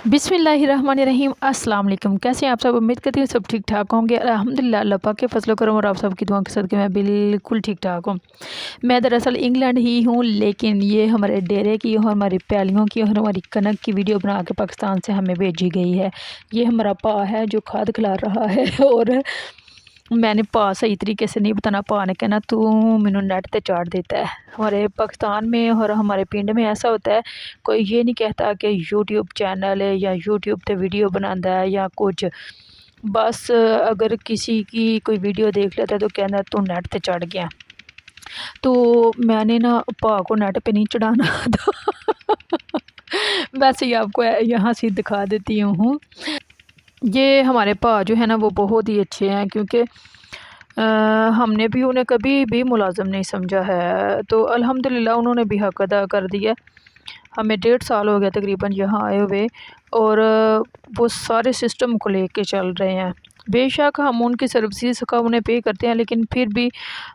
बिस्मिल्लाहिर्रहमानिर्रहीम। अस्सलाम वालेकुम। कैसे हैं आप सब? उम्मीद करती हूँ सब ठीक ठाक होंगे। अल्हम्दुलिल्लाह अल्लाह पाक के फजल करम और आप सबकी दुआ के सदके मैं बिल्कुल ठीक ठाक हूँ। मैं दरअसल इंग्लैंड ही हूँ, लेकिन ये हमारे डेरे की और हमारी पैलियों की और हमारी कनक की वीडियो बना के पाकिस्तान से हमें भेजी गई है। ये हमारा पा है जो खाद खिला रहा है और मैंने पा सही तरीके से नहीं बताना। पा ने कहना तू मैनू नेट ते चाढ़ देता है। हमारे पाकिस्तान में और हमारे पिंड में ऐसा होता है, कोई ये नहीं कहता कि यूट्यूब चैनल है या यूट्यूब पे वीडियो बनाता है या कुछ। बस अगर किसी की कोई वीडियो देख लेता है तो कहना तू नेट ते चढ़ गया। तो मैंने ना पा को नेट पे नहीं चढ़ाना था। वैसे ही आपको यहाँ से दिखा देती हूँ। ये हमारे पा जो है ना वो बहुत ही अच्छे हैं, क्योंकि हमने भी उन्हें कभी भी मुलाज़िम नहीं समझा है। तो अल्हम्दुलिल्लाह उन्होंने भी हक़ अदा कर दिया। हमें 1.5 साल हो गया तकरीबन यहाँ आए हुए, और वो सारे सिस्टम को लेके चल रहे हैं। बेशक हम उनकी सर्विसेज का उन्हें पे करते हैं, लेकिन फिर भी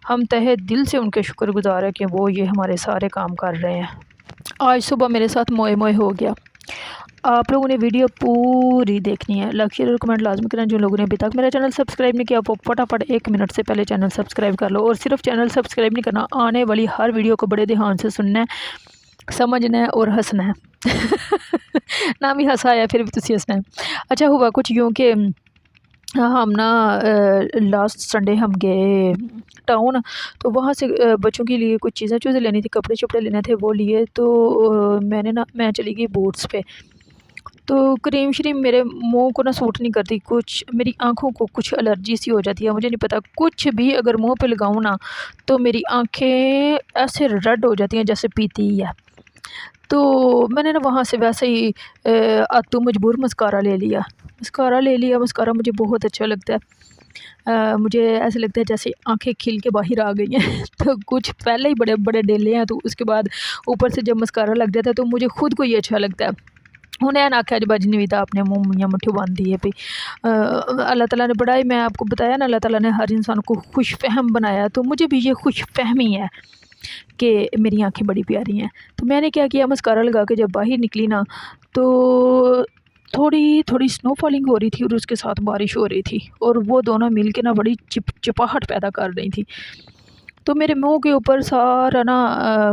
हम तहे दिल से उनके शुक्रगुज़ार हैं कि वो ये हमारे सारे काम कर रहे हैं। आज सुबह मेरे साथ मोए मोए हो गया। आप लोगों ने वीडियो पूरी देखनी है, लाइक शेयर और कमेंट लाजमी करना। जो लोगों ने अभी तक मेरा चैनल सब्सक्राइब नहीं किया वो फटाफट 1 मिनट से पहले चैनल सब्सक्राइब कर लो। और सिर्फ चैनल सब्सक्राइब नहीं करना, आने वाली हर वीडियो को बड़े ध्यान से सुनना है, समझना है और हंसना है। ना भी हंसा आया फिर भी तुसी हंसना है। अच्छा हुआ कुछ यूँ कि हम ना लास्ट संडे हम गए टाउन, तो वहाँ से बच्चों के लिए कुछ चीज़ें लेनी थी, कपड़े शपड़े लेने थे, वो लिए। तो मैं चली गई बूट्स पे। तो क्रीम श्रीम मेरे मुँह को ना सूट नहीं करती, कुछ मेरी आँखों को कुछ एलर्जी सी हो जाती है। मुझे नहीं पता, कुछ भी अगर मुँह पे लगाऊँ ना तो मेरी आँखें ऐसे रेड हो जाती हैं जैसे पीती ही है। तो मैंने ना वहाँ से वैसे ही आतू मजबूर मस्कारा ले लिया। मस्कारा मुझे बहुत अच्छा लगता है। मुझे ऐसे लगता है जैसे आँखें खिल के बाहर आ गई हैं। तो कुछ पहले ही बड़े बड़े डेले हैं, तो उसके बाद ऊपर से जब मस्कारा लग जाता है तो मुझे खुद को ये अच्छा लगता है। उन्हें आख्या जो बज नहीं था अपने मुँह मियाँ मुठ्ठी बांध दिए भी। अल्लाह ताला ने बड़ा ही, मैं आपको बताया ना, अल्लाह ताला ने हर इंसान को खुश फहम बनाया। तो मुझे भी ये खुश फहमी है कि मेरी आँखें बड़ी प्यारी हैं। तो मैंने क्या किया, मस्कारा लगा के जब बाहर निकली ना तो थोड़ी थोड़ी स्नो फॉलिंग हो रही थी और उसके साथ बारिश हो रही थी, और वो दोनों मिल के ना बड़ी चिपचिपाहट पैदा कर रही थी। तो मेरे मुँह के ऊपर सारा ना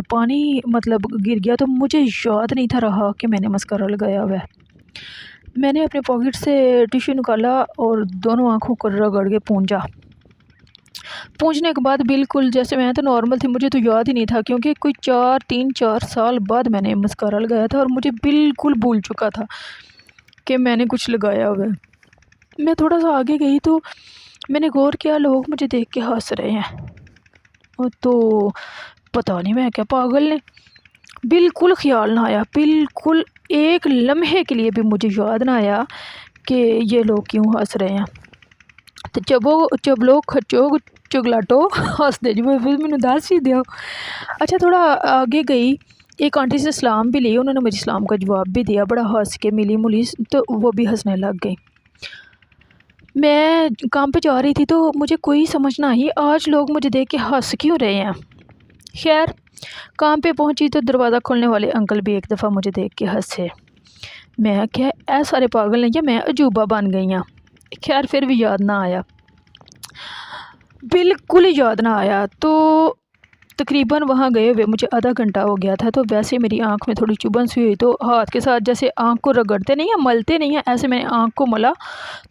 पानी मतलब गिर गया। तो मुझे याद नहीं था रहा कि मैंने मस्कारा लगाया हुआ है। मैंने अपने पॉकेट से टिश्यू निकाला और दोनों आँखों को रगड़ के पूंछने के बाद बिल्कुल जैसे मैं तो नॉर्मल थी, मुझे तो याद ही नहीं था, क्योंकि कोई 3-4 साल बाद मैंने मस्कारा लगाया था और मुझे बिल्कुल भूल चुका था कि मैंने कुछ लगाया हुआ है। मैं थोड़ा सा आगे गई तो मैंने गौर किया, लोग मुझे देख के हंस रहे हैं। तो पता नहीं मैं क्या पागल ने, बिल्कुल ख्याल ना आया, बिल्कुल एक लम्हे के लिए भी मुझे याद ना आया कि ये लोग क्यों हंस रहे हैं। तो जब लोग खचो चुगलाटो हंसते जो मैंने दस ही दिया। अच्छा थोड़ा आगे गई, एक आंटी से सलाम भी ली, उन्होंने मुझे सलाम का जवाब भी दिया, बड़ा हंस के मिली मुली, तो वो भी हंसने लग गई। मैं काम पे जा रही थी तो मुझे कोई समझ ना आई आज लोग मुझे देख के हंस क्यों रहे हैं। खैर काम पे पहुंची तो दरवाज़ा खोलने वाले अंकल भी एक दफ़ा मुझे देख के हंसे। मैं क्या ऐ सारे पागल नहीं, या मैं अजूबा बन गई हाँ। खैर फिर भी याद ना आया, बिल्कुल ही याद ना आया। तो तकरीबन वहाँ गए हुए मुझे आधा घंटा हो गया था। तो वैसे मेरी आँख में थोड़ी चुभन सी हुई, तो हाथ के साथ जैसे आँख को रगड़ते नहीं है, मलते नहीं है, ऐसे मैंने आँख को मला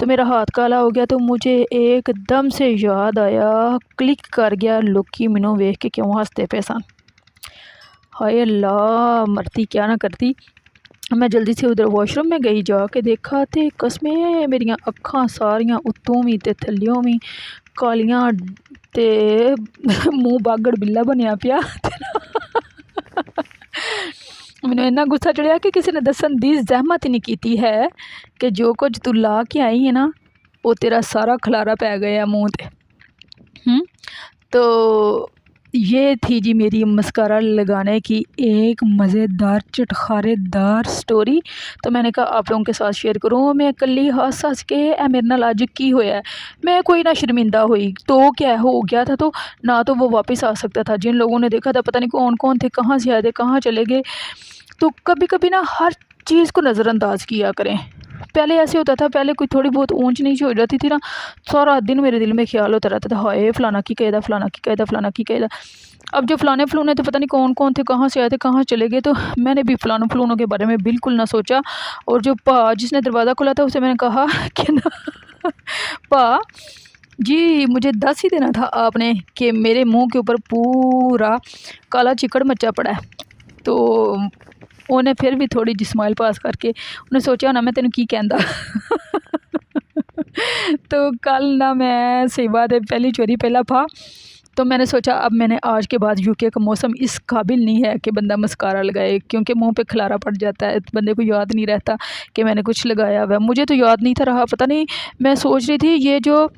तो मेरा हाथ काला हो गया। तो मुझे एकदम से याद आया, क्लिक कर गया, लोकी मैनू वेख के क्यों हंसते पे सन। हाय अल्लाह, मरती क्या ना करती। मैं जल्दी से उधर वॉशरूम में गई, जाके देखा तो कसमें मेरिया अखां सारियां उत्तों भी ते थल्लियों भी कालियां ते मूँह बागड़ बिल्ला बनया पिया। मैंने इन्ना गुस्सा चढ़िया कि किसी ने दसन दी जहमत ही नहीं की है कि जो कुछ तू ला के आई है ना वो तेरा सारा खलारा पै गया मुँह ते। तो ये थी जी मेरी मस्कारा लगाने की एक मज़ेदार चटखारेदार स्टोरी। तो मैंने कहा आप लोगों के साथ शेयर करूँ। मैं कली हंस हंस के मेरे नाल अज की होया है, मैं कोई ना शर्मिंदा हुई तो क्या हो गया था, तो ना तो वो वापस आ सकता था। जिन लोगों ने देखा था पता नहीं कौन कौन थे, कहाँ से आए थे, कहाँ चले गए। तो कभी कभी ना हर चीज़ को नज़रअंदाज किया करें। पहले ऐसे होता था, पहले कोई थोड़ी बहुत ऊंच नीच हो जाती थी ना, सारा दिन मेरे दिल में ख्याल होता रहता था, हाय फलाना की कहदा, फलाना की कहदा, फलाना की कहदा। अब जो फलाने फलूने तो पता नहीं कौन कौन थे, कहाँ से आए थे, कहाँ चले गए, तो मैंने भी फलानों फलूनों के बारे में बिल्कुल ना सोचा। और जो पा जिसने दरवाज़ा खोला था उसे मैंने कहा कि ना पा जी, मुझे 10 ही देना था आपने कि मेरे मुंह के ऊपर पूरा काला चिकड़ मचा पड़ा है। तो उन्हें फिर भी थोड़ी जी स्माइल पास करके उन्हें सोचा होना मैं तेन की कहंदा। तो कल ना मैं सही बात है पहली चोरी पहला फा। तो मैंने सोचा अब मैंने आज के बाद यूके का मौसम इस काबिल नहीं है कि बंदा मस्कारा लगाए, क्योंकि मुंह पे खलारा पड़ जाता है, बंदे को याद नहीं रहता कि मैंने कुछ लगाया हुआ है। मुझे तो याद नहीं था रहा, पता नहीं। मैं सोच रही थी ये जो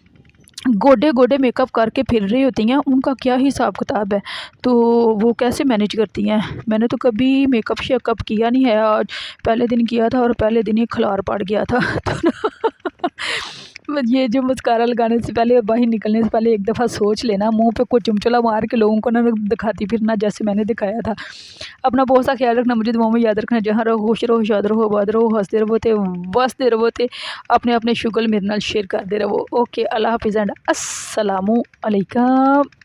गोडे गोडे मेकअप करके फिर रही होती हैं उनका क्या हिसाब किताब है, तो वो कैसे मैनेज करती हैं। मैंने तो कभी मेकअप शेकअप किया नहीं है, आज पहले दिन किया था और पहले दिन ही खलार पड़ गया था। तो ना ये जो मस्कारा लगाने से पहले और बाहर निकलने से पहले एक दफ़ा सोच लेना, मुंह पे कोई चुमचला मार के लोगों को ना दिखाती फिरना जैसे मैंने दिखाया था। अपना बहुत सा ख्याल रखना, मुझे दुआओं में याद रखना। जहाँ रहो खुश रहो, शाद रहो, आबाद रहो, हंसते रहो ते बसते रहो ते अपने अपने शुगल मेरे नाल शेयर करते रहो। ओके, अल्लाह हाफिज़ एंड अस्सलामु अलैकुम।